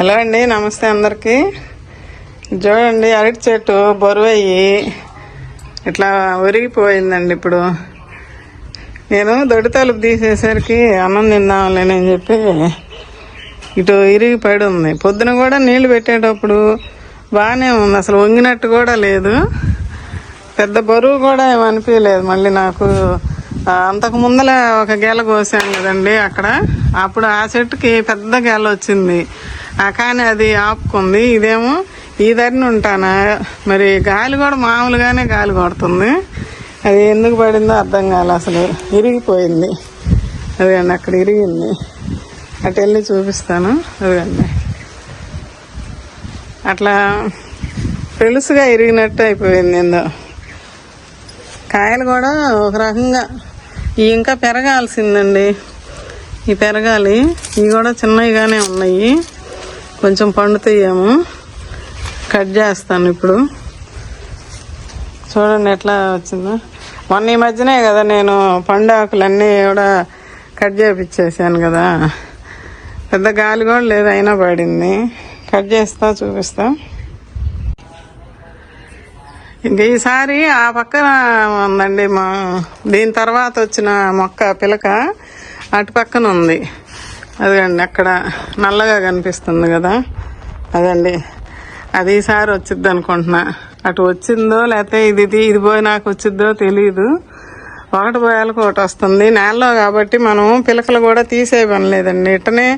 Hello అండి, నమస్తే అందరికీ. చూడండి, అరటి చెట్టు బరువయ్యి ఇట్లా ఒరిగిపోయిందండి. ఇప్పుడు నేను దొడ్డి తలుపు తీసేసరికి అన్నం తిందాంలేని చెప్పి ఇటు ఇరిగి పడి ఉంది. పొద్దున కూడా నీళ్లు పెట్టేటప్పుడు బాగానే ఉంది, అసలు వంగినట్టు కూడా లేదు. పెద్ద బరువు కూడా ఏమనిపించలేదు. మళ్ళీ నాకు అంతకు ముందల ఒక గెల కోసాను కదండి అక్కడ, అప్పుడు ఆ చెట్టుకి పెద్ద గెల వచ్చింది, కానీ అది ఆపుకుంది. ఇదేమో ఈ ధరని ఉంటానా, మరి గాలి కూడా మామూలుగానే గాలి కొడుతుంది. అది ఎందుకు పడిందో అర్థం కాలే, అసలు ఇరిగిపోయింది. అదండి అక్కడ ఇరిగింది, అటు వెళ్ళి చూపిస్తాను. అదండి అట్లా పెలుసుగా ఇరిగినట్టు అయిపోయింది. ఏందో కాయలు కూడా ఒక రకంగా ఇంకా పెరగాల్సిందండి, ఈ పెరగాలి. ఇవి కూడా చిన్నవిగానే ఉన్నాయి, కొంచెం పండుతాయేమో. కట్ చేస్తాను ఇప్పుడు. చూడండి ఎట్లా వచ్చిందో. మొన్న ఈ మధ్యనే కదా నేను పండాకులన్నీ కూడా కట్ చేపించేసాను కదా, పెద్ద గాలి కూడా లేదు, అయినా పడింది. కట్ చేస్తా, చూపిస్తా. ఇంక ఈసారి ఆ పక్కన ఉందండి దీని తర్వాత వచ్చిన మొక్క పిలక, అటు పక్కన ఉంది. అదండి అక్కడ నల్లగా కనిపిస్తుంది కదా, అదండి అది ఈసారి వచ్చిద్ది అనుకుంటున్నా. అటు వచ్చిందో లేకపోతే ఇది పోయి నాకు వచ్చిద్దో తెలియదు. ఒకటి పోయాలకు ఒకటి వస్తుంది నేలలో కాబట్టి మనం పిలకలు కూడా తీసే పని లేదండి. ఇట్టనే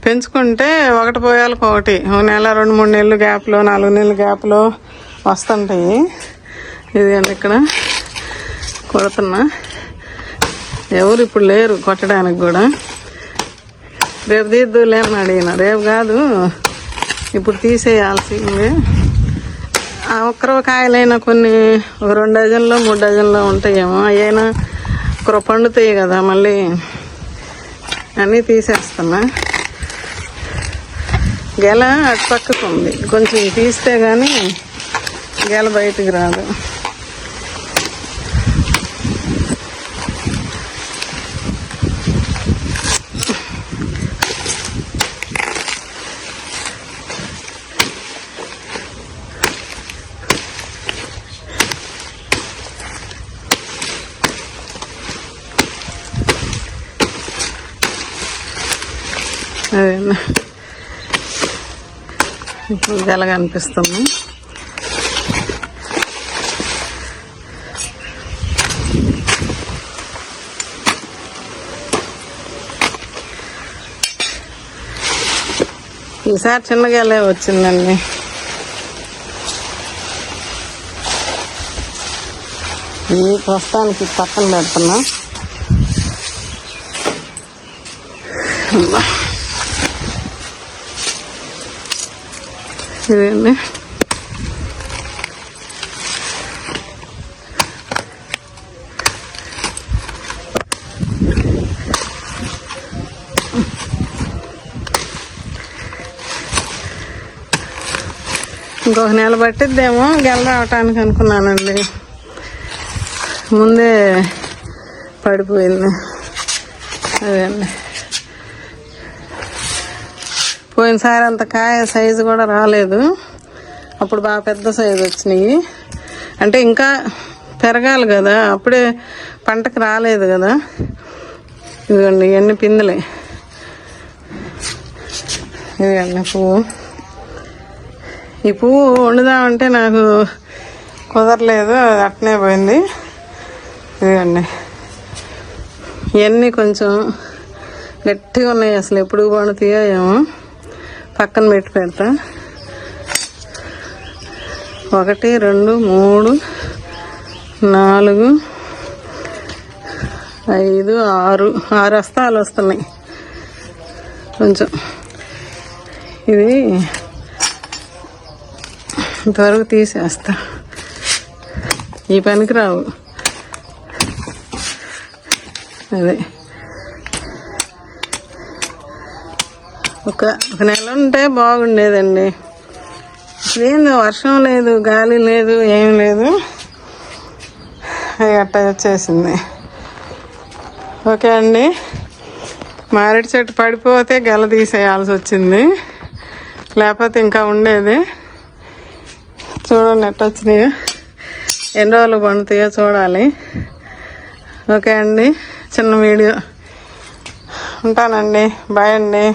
పెంచుకుంటే ఒకటి పోయాలకు ఒకటి, నెల 2-3 నెలలు గ్యాప్లో, 4 నెలల గ్యాప్లో వస్తుంటాయి. ఇది అండి ఇక్కడ కొడుతున్నా, ఎవరు ఇప్పుడు లేరు కొట్టడానికి కూడా. రేపు తీద్దులేమని అడిగిన, రేపు కాదు ఇప్పుడు తీసేయాల్సింది. ఆ ఒక్కరో కాయలైనా కొన్ని ఒక 2 డజన్లో 3 డజన్లో ఉంటాయేమో, అయినా ఒకరు పండుతాయి కదా, మళ్ళీ అన్నీ తీసేస్తున్నా. గెల అటు పక్కకు ఉంది, కొంచెం తీస్తే కానీ గెల బయటికి రాదు. అదే ఇప్పుడు గెలగా అనిపిస్తుంది. ఈసారి చిన్న గెలే వచ్చిందండి. ఈ ప్రస్తుతానికి పక్కన పెడుతున్నా. ఇదండి ఇంకొక నెల పట్టిద్దేమో గెల రావటానికి అనుకున్నానండి, ముందే పడిపోయింది. అదండి పోయినసారి అంత కాయ సైజు కూడా రాలేదు, అప్పుడు బాగా పెద్ద సైజు వచ్చినాయి. అంటే ఇంకా పెరగాలి కదా, అప్పుడే పంటకు రాలేదు కదా. ఇదిగోండి ఇవన్నీ పిందెలే. ఇదిగోండి పువ్వు. ఈ పువ్వు వండుదామంటే నాకు కుదరలేదు, అది అట్నే పోయింది. ఇదిగోండి ఇవన్నీ కొంచెం గట్టిగా ఉన్నాయి, అసలు ఎప్పుడు పండుతాయో ఏమో. పక్కన పెడతా. 1 2 3 4 5 6 హస్తాలు వస్తున్నాయి. కొంచెం ఇది ఇంతవరకు తీసేస్తా, ఈ పనికి రావు. అదే ఒక నెల ఉంటే బాగుండేదండి. ఏంది వర్షం లేదు, గాలి లేదు, ఏం లేదు, అట్ట వచ్చేసింది. ఓకే అండి, మామిడి చెట్టు పడిపోతే గెల తీసేయాల్సి వచ్చింది. లేకపోతే ఇంకా ఉండేది. చూడండి ఎట్ట వచ్చినాయో, ఎన్ని రోజులు పండుతాయో చూడాలి. ఓకే అండి, చిన్న వీడియో. ఉంటానండి, బాయ్ అండి.